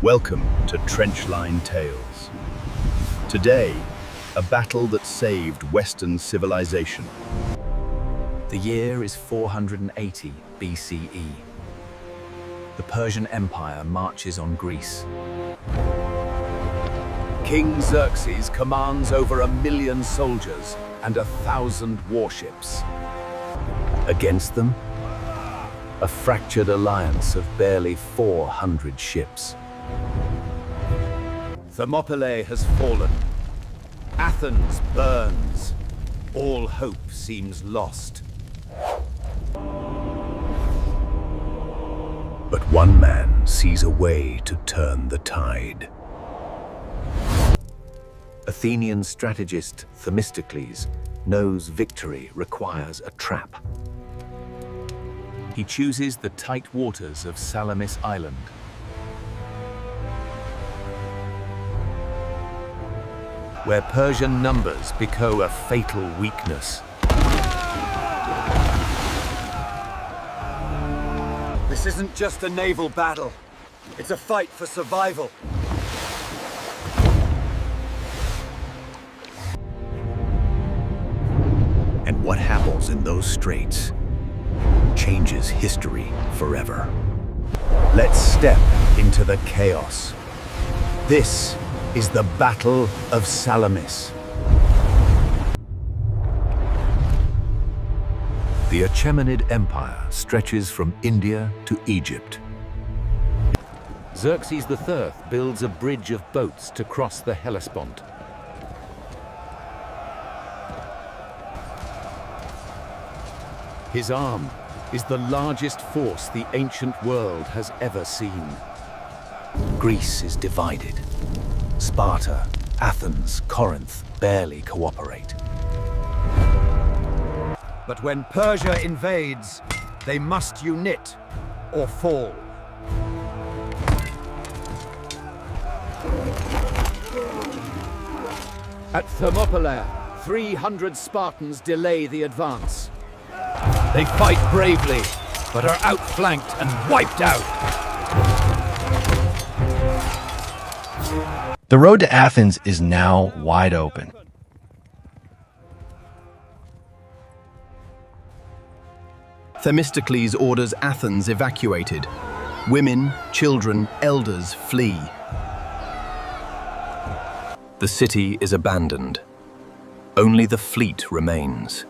Welcome to Trenchline Tales. Today, a battle that saved Western civilization. The year is 480 BCE. The Persian Empire marches on Greece. King Xerxes commands over 1 million soldiers and 1,000 warships. Against them, a fractured alliance of barely 400 ships. Thermopylae has fallen. Athens burns. All hope seems lost. But one man sees a way to turn the tide. Athenian strategist Themistocles knows victory requires a trap. He chooses the tight waters of Salamis Island. Where Persian numbers become a fatal weakness. This isn't just a naval battle. It's a fight for survival. And what happens in those straits changes history forever. Let's step into the chaos. This is the Battle of Salamis. The Achaemenid Empire stretches from India to Egypt. Xerxes III builds a bridge of boats to cross the Hellespont. His arm is the largest force the ancient world has ever seen. Greece is divided. Sparta, Athens, Corinth barely cooperate. But when Persia invades, they must unite or fall. At Thermopylae, 300 Spartans delay the advance. They fight bravely, but are outflanked and wiped out. The road to Athens is now wide open. Themistocles orders Athens evacuated. Women, children, elders flee. The city is abandoned. Only the fleet remains.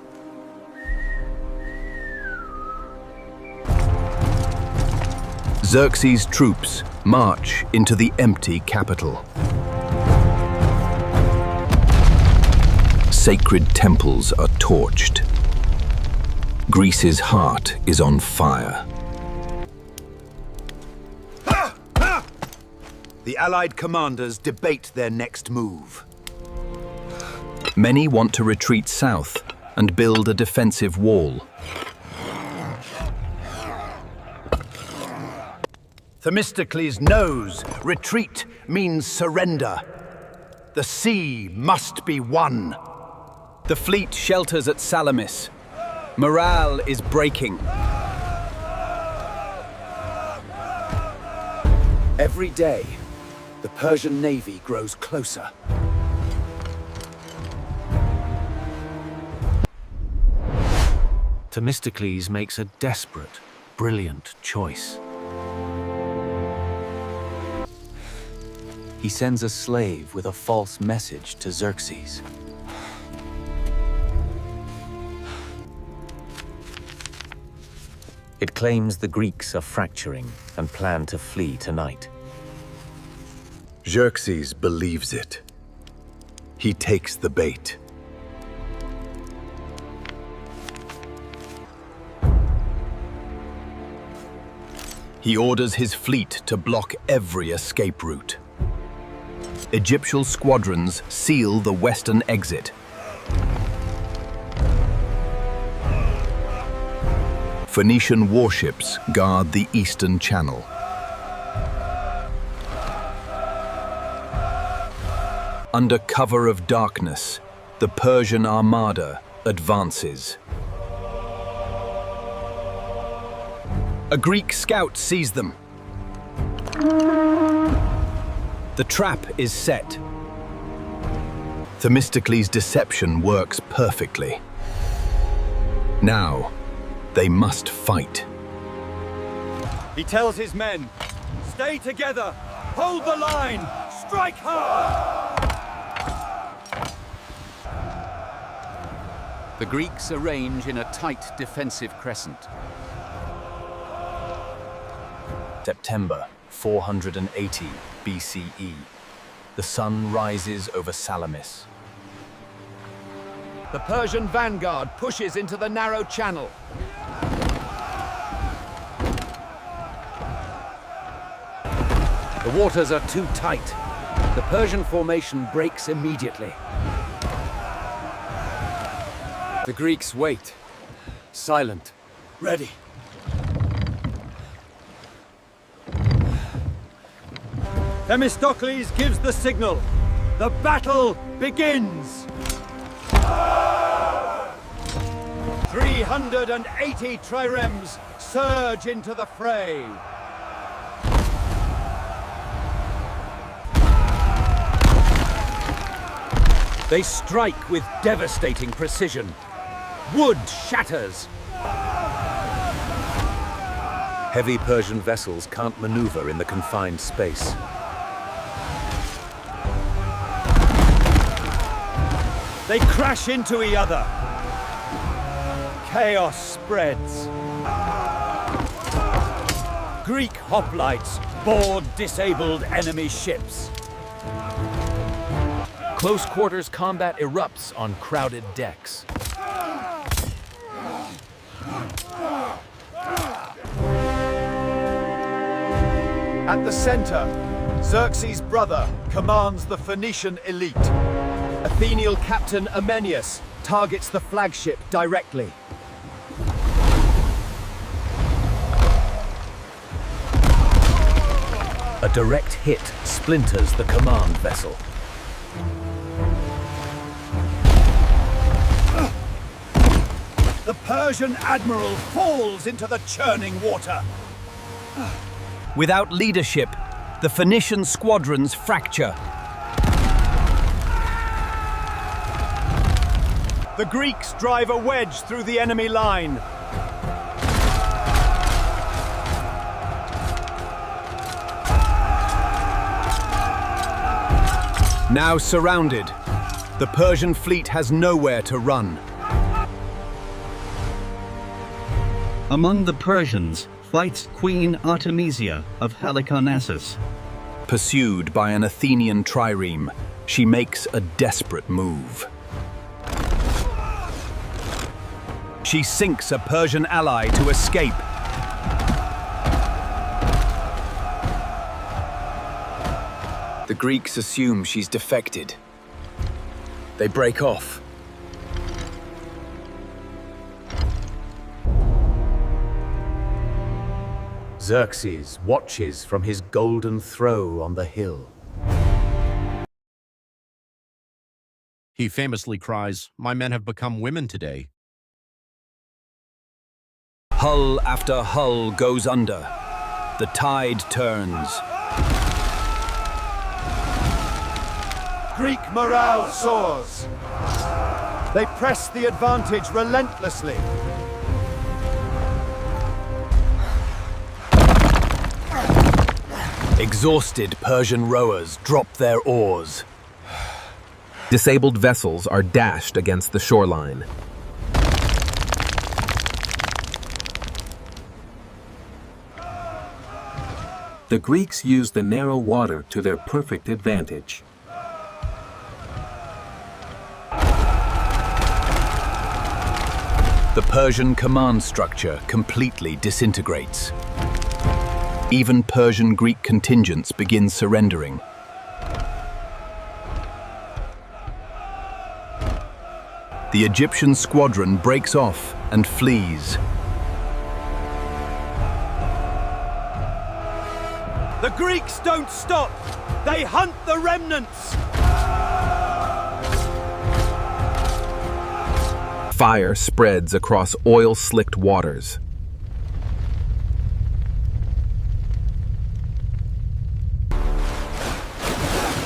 Xerxes' troops march into the empty capital. Sacred temples are torched. Greece's heart is on fire. The Allied commanders debate their next move. Many want to retreat south and build a defensive wall. Themistocles knows retreat means surrender. The sea must be won. The fleet shelters at Salamis. Morale is breaking. Every day, the Persian navy grows closer. Themistocles makes a desperate, brilliant choice. He sends a slave with a false message to Xerxes. It claims the Greeks are fracturing and plan to flee tonight. Xerxes believes it. He takes the bait. He orders his fleet to block every escape route. Egyptian squadrons seal the western exit. Phoenician warships guard the eastern channel. Under cover of darkness, the Persian armada advances. A Greek scout sees them. The trap is set. Themistocles' deception works perfectly. Now, they must fight. He tells his men, stay together, hold the line, strike hard! The Greeks arrange in a tight defensive crescent. September 480 BCE. The sun rises over Salamis. The Persian vanguard pushes into the narrow channel. The waters are too tight. The Persian formation breaks immediately. The Greeks wait, silent, ready. Themistocles gives the signal. The battle begins! 380 triremes surge into the fray. They strike with devastating precision. Wood shatters. Heavy Persian vessels can't maneuver in the confined space. They crash into each other. Chaos spreads. Greek hoplites board disabled enemy ships. Close quarters combat erupts on crowded decks. At the center, Xerxes' brother commands the Phoenician elite. Athenian captain Amenius targets the flagship directly. A direct hit splinters the command vessel. The Persian admiral falls into the churning water. Without leadership, the Phoenician squadrons fracture. The Greeks drive a wedge through the enemy line. Now surrounded, the Persian fleet has nowhere to run. Among the Persians fights Queen Artemisia of Halicarnassus. Pursued by an Athenian trireme, she makes a desperate move. She sinks a Persian ally to escape. The Greeks assume she's defected. They break off. Xerxes watches from his golden throne on the hill. He famously cries, "My men have become women today." Hull after hull goes under. The tide turns. Greek morale soars. They press the advantage relentlessly. Exhausted Persian rowers drop their oars. Disabled vessels are dashed against the shoreline. The Greeks used the narrow water to their perfect advantage. The Persian command structure completely disintegrates. Even Persian Greek contingents begin surrendering. The Egyptian squadron breaks off and flees. The Greeks don't stop. They hunt the remnants. Fire spreads across oil-slicked waters.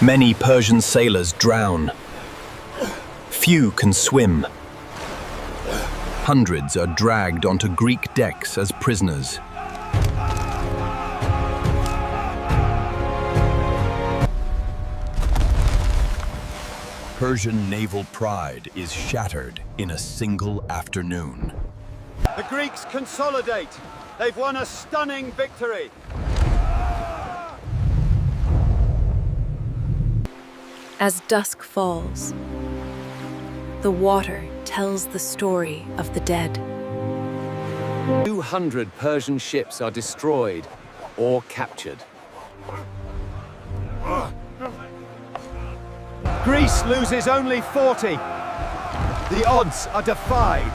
Many Persian sailors drown. Few can swim. Hundreds are dragged onto Greek decks as prisoners. Persian naval pride is shattered in a single afternoon. The Greeks consolidate. They've won a stunning victory. As dusk falls, the water tells the story of the dead. 200 Persian ships are destroyed or captured. Greece loses only 40. The odds are defied.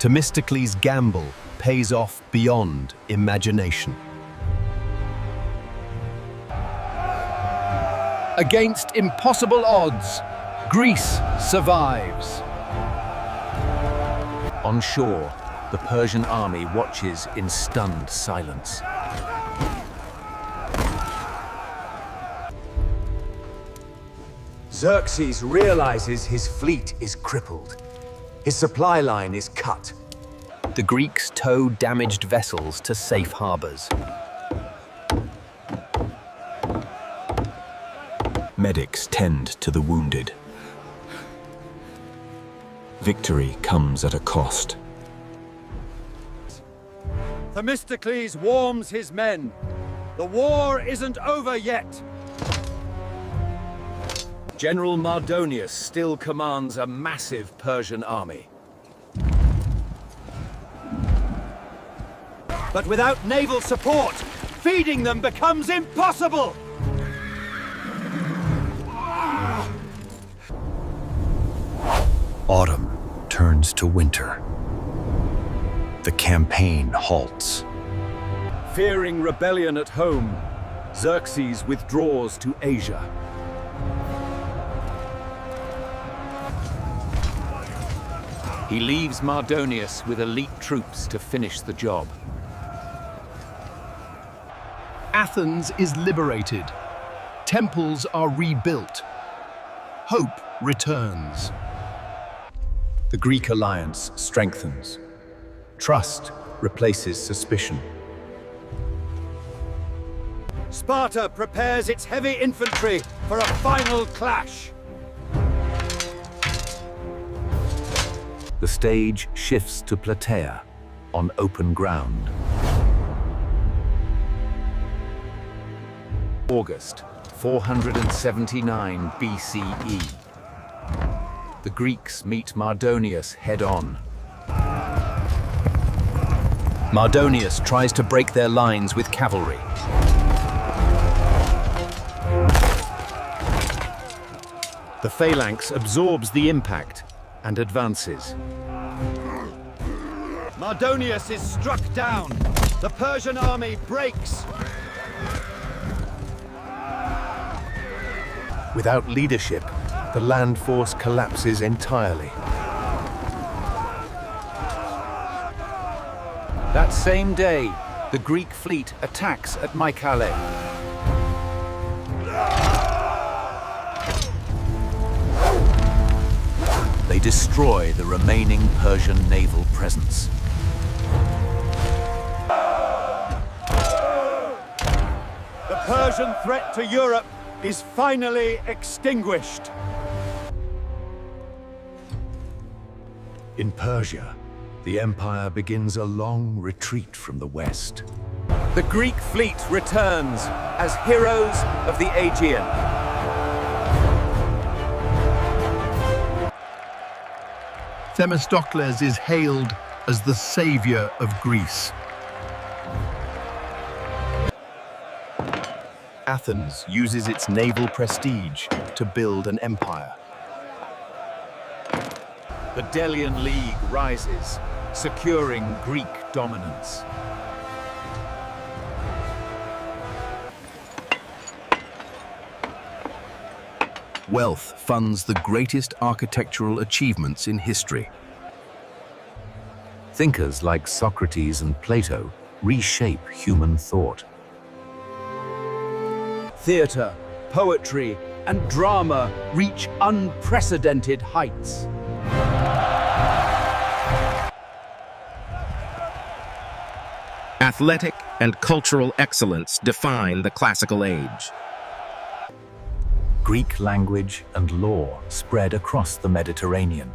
Themistocles' gamble pays off beyond imagination. Against impossible odds, Greece survives. On shore, the Persian army watches in stunned silence. Xerxes realizes his fleet is crippled. His supply line is cut. The Greeks tow damaged vessels to safe harbors. Medics tend to the wounded. Victory comes at a cost. Themistocles warms his men. The war isn't over yet. General Mardonius still commands a massive Persian army. But without naval support, feeding them becomes impossible! Autumn turns to winter. The campaign halts. Fearing rebellion at home, Xerxes withdraws to Asia. He leaves Mardonius with elite troops to finish the job. Athens is liberated. Temples are rebuilt. Hope returns. The Greek alliance strengthens. Trust replaces suspicion. Sparta prepares its heavy infantry for a final clash. The stage shifts to Plataea, on open ground. August 479 BCE. The Greeks meet Mardonius head-on. Mardonius tries to break their lines with cavalry. The phalanx absorbs the impact and advances. Mardonius is struck down. The Persian army breaks. Without leadership, the land force collapses entirely. That same day, the Greek fleet attacks at Mycale. They destroy the remaining Persian naval presence. The Persian threat to Europe is finally extinguished. In Persia, the empire begins a long retreat from the west. The Greek fleet returns as heroes of the Aegean. Themistocles is hailed as the savior of Greece. Athens uses its naval prestige to build an empire. The Delian League rises, securing Greek dominance. Wealth funds the greatest architectural achievements in history. Thinkers like Socrates and Plato reshape human thought. Theatre, poetry, and drama reach unprecedented heights. Athletic and cultural excellence define the classical age. Greek language and law spread across the Mediterranean.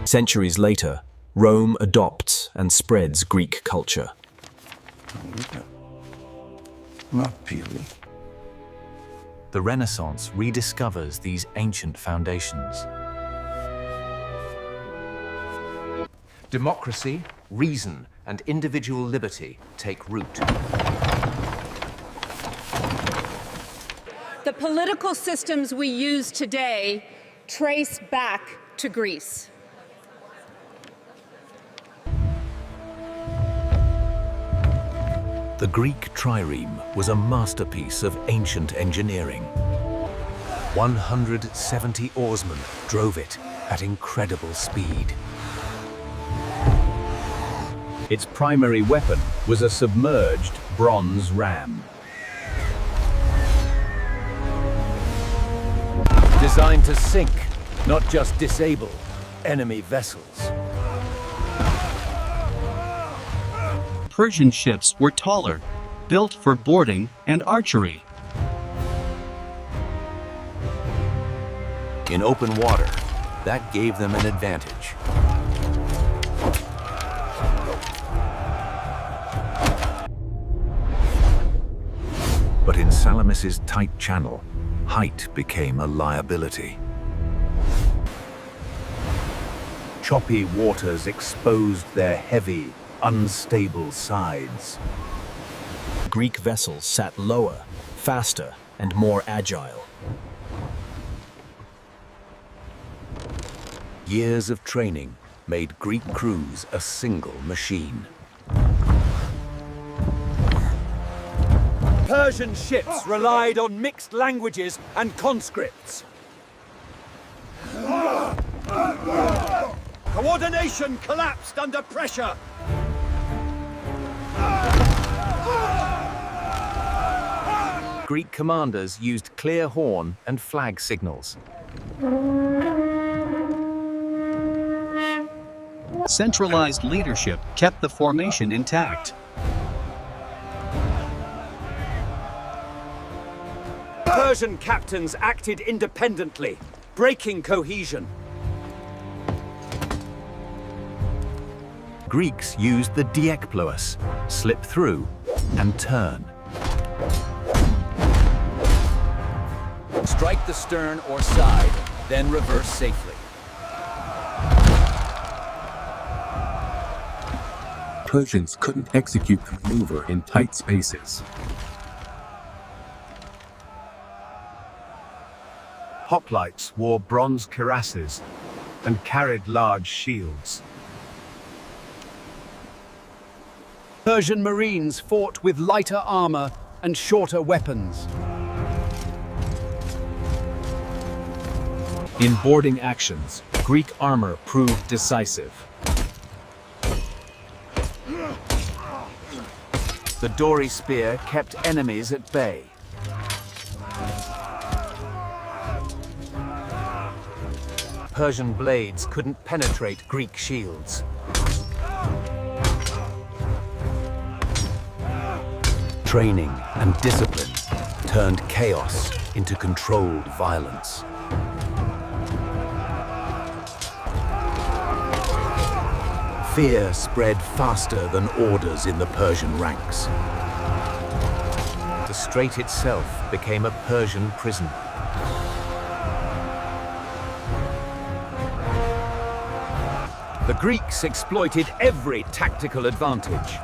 Centuries later, Rome adopts and spreads Greek culture. The Renaissance rediscovers these ancient foundations. Democracy, reason, and individual liberty take root. The political systems we use today trace back to Greece. The Greek trireme was a masterpiece of ancient engineering. 170 oarsmen drove it at incredible speed. Its primary weapon was a submerged bronze ram. Designed to sink, not just disable, enemy vessels. Persian ships were taller, built for boarding and archery. In open water, that gave them an advantage. But in Salamis's tight channel, height became a liability. Choppy waters exposed their heavy, unstable sides. Greek vessels sat lower, faster, and more agile. Years of training made Greek crews a single machine. Persian ships relied on mixed languages and conscripts. Coordination collapsed under pressure. Greek commanders used clear horn and flag signals. Centralized leadership kept the formation intact. Persian captains acted independently, breaking cohesion. Greeks used the diekplois, slip through and turn. Strike the stern or side, then reverse safely. Persians couldn't execute the maneuver in tight spaces. Hoplites wore bronze cuirasses and carried large shields. Persian marines fought with lighter armor and shorter weapons. In boarding actions, Greek armor proved decisive. The dory spear kept enemies at bay. Persian blades couldn't penetrate Greek shields. Training and discipline turned chaos into controlled violence. Fear spread faster than orders in the Persian ranks. The strait itself became a Persian prison. The Greeks exploited every tactical advantage.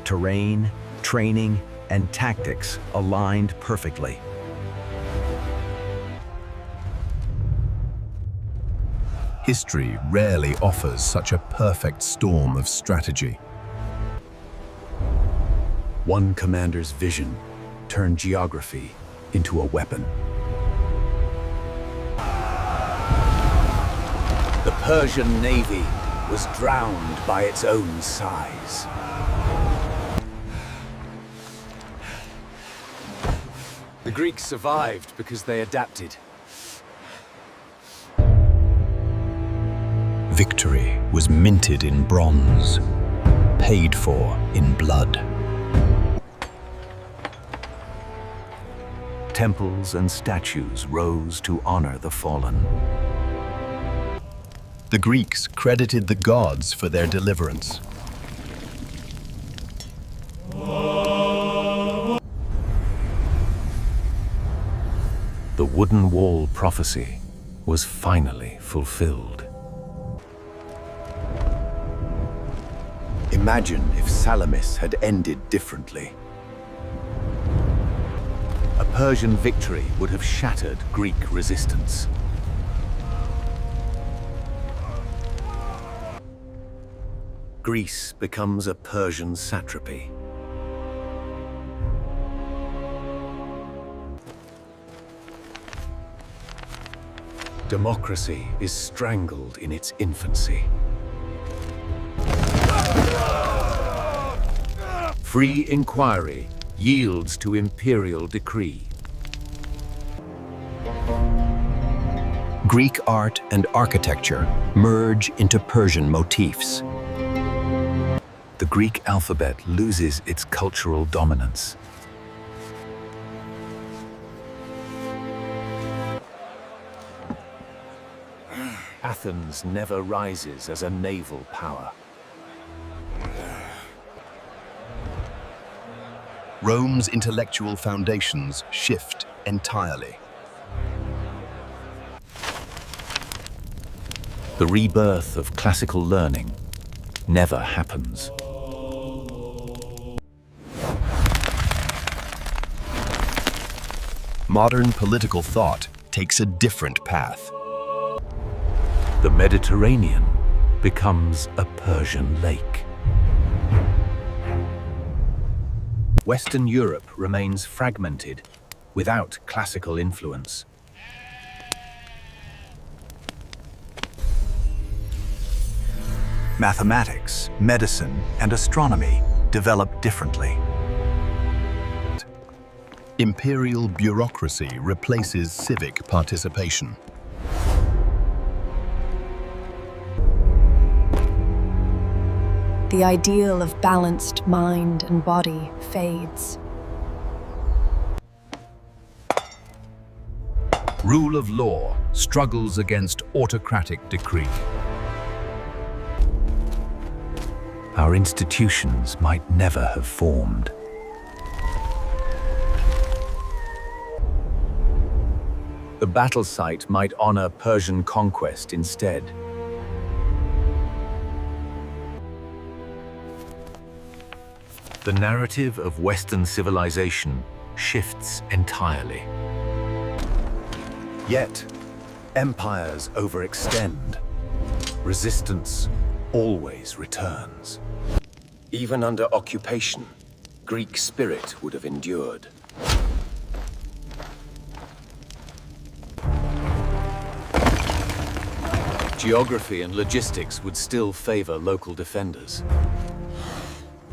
Terrain, training, and tactics aligned perfectly. History rarely offers such a perfect storm of strategy. One commander's vision turned geography into a weapon. Persian navy was drowned by its own size. The Greeks survived because they adapted. Victory was minted in bronze, paid for in blood. Temples and statues rose to honor the fallen. The Greeks credited the gods for their deliverance. The wooden wall prophecy was finally fulfilled. Imagine if Salamis had ended differently. A Persian victory would have shattered Greek resistance. Greece becomes a Persian satrapy. Democracy is strangled in its infancy. Free inquiry yields to imperial decree. Greek art and architecture merge into Persian motifs. The Greek alphabet loses its cultural dominance. Athens never rises as a naval power. Rome's intellectual foundations shift entirely. The rebirth of classical learning never happens. Modern political thought takes a different path. The Mediterranean becomes a Persian lake. Western Europe remains fragmented, without classical influence. Mathematics, medicine, and astronomy develop differently. Imperial bureaucracy replaces civic participation. The ideal of balanced mind and body fades. Rule of law struggles against autocratic decree. Our institutions might never have formed. The battle site might honor Persian conquest instead. The narrative of Western civilization shifts entirely. Yet, empires overextend. Resistance always returns. Even under occupation, Greek spirit would have endured. Geography and logistics would still favor local defenders.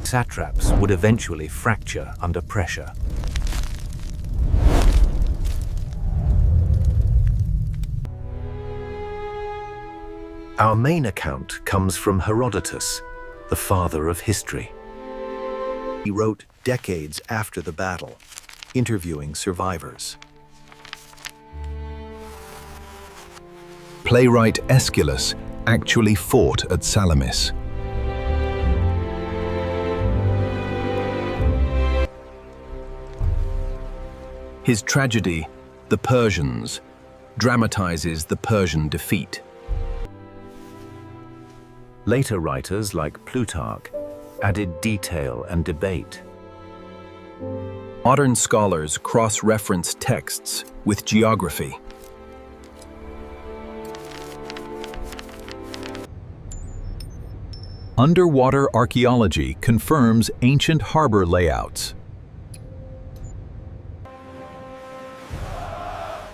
Satraps would eventually fracture under pressure. Our main account comes from Herodotus, the father of history. He wrote decades after the battle, interviewing survivors. Playwright Aeschylus actually fought at Salamis. His tragedy, The Persians, dramatizes the Persian defeat. Later writers like Plutarch added detail and debate. Modern scholars cross-reference texts with geography. Underwater archaeology confirms ancient harbor layouts.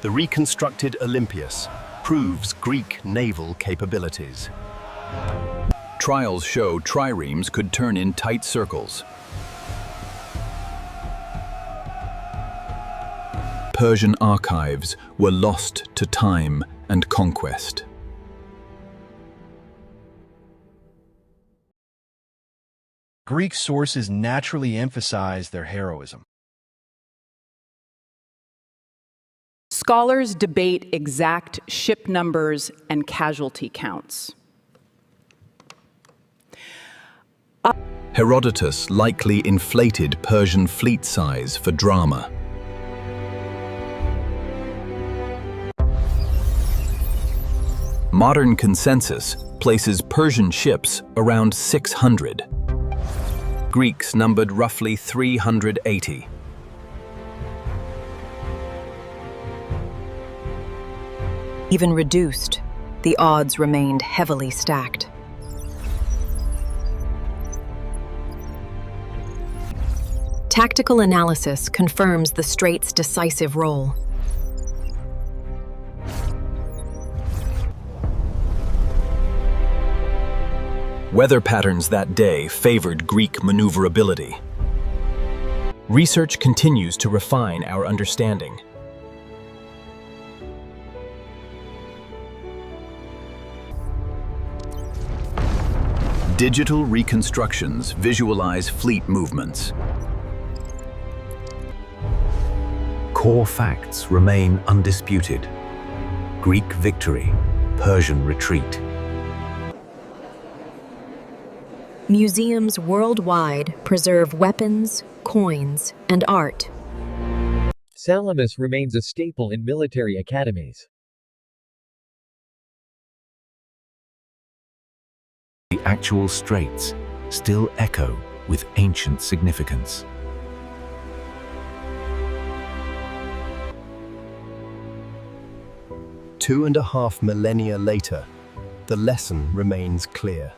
The reconstructed Olympias proves Greek naval capabilities. Trials show triremes could turn in tight circles. Persian archives were lost to time and conquest. Greek sources naturally emphasize their heroism. Scholars debate exact ship numbers and casualty counts. Herodotus likely inflated Persian fleet size for drama. Modern consensus places Persian ships around 600. Greeks numbered roughly 380. Even reduced, the odds remained heavily stacked. Tactical analysis confirms the strait's decisive role. Weather patterns that day favored Greek maneuverability. Research continues to refine our understanding. Digital reconstructions visualize fleet movements. Core facts remain undisputed. Greek victory, Persian retreat. Museums worldwide preserve weapons, coins, and art. Salamis remains a staple in military academies. The actual straits still echo with ancient significance. Two and a half millennia later, the lesson remains clear.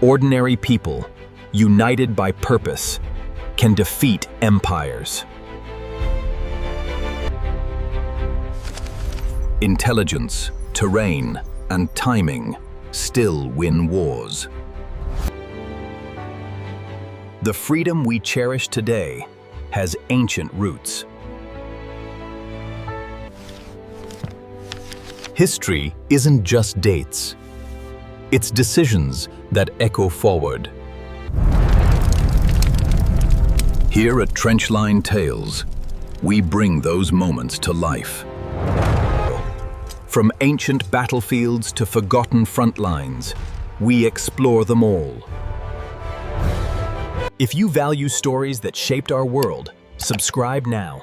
Ordinary people, united by purpose, can defeat empires. Intelligence, terrain, and timing still win wars. The freedom we cherish today has ancient roots. History isn't just dates. It's decisions that echo forward. Here at Trenchline Tales, we bring those moments to life. From ancient battlefields to forgotten front lines, we explore them all. If you value stories that shaped our world, subscribe now.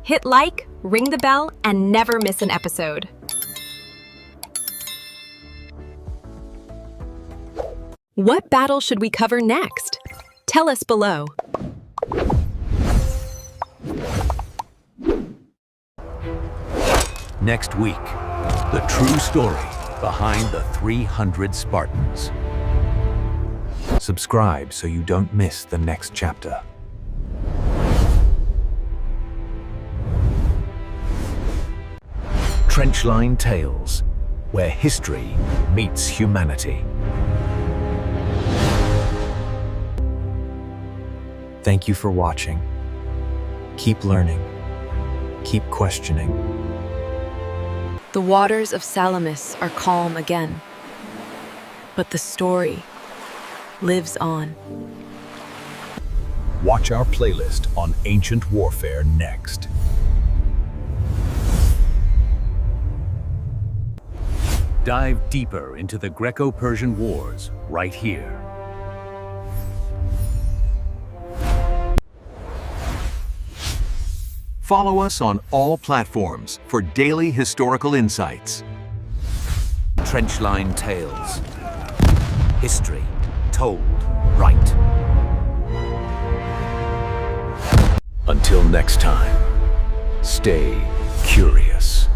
Hit like, ring the bell, and never miss an episode. What battle should we cover next? Tell us below. Next week, the true story behind the 300 Spartans. Subscribe so you don't miss the next chapter. Trenchline Tales, where history meets humanity. Thank you for watching. Keep learning. Keep questioning. The waters of Salamis are calm again, but the story lives on. Watch our playlist on ancient warfare next. Dive deeper into the Greco-Persian Wars right here. Follow us on all platforms for daily historical insights. Trenchline Tales. History told right. Until next time, stay curious.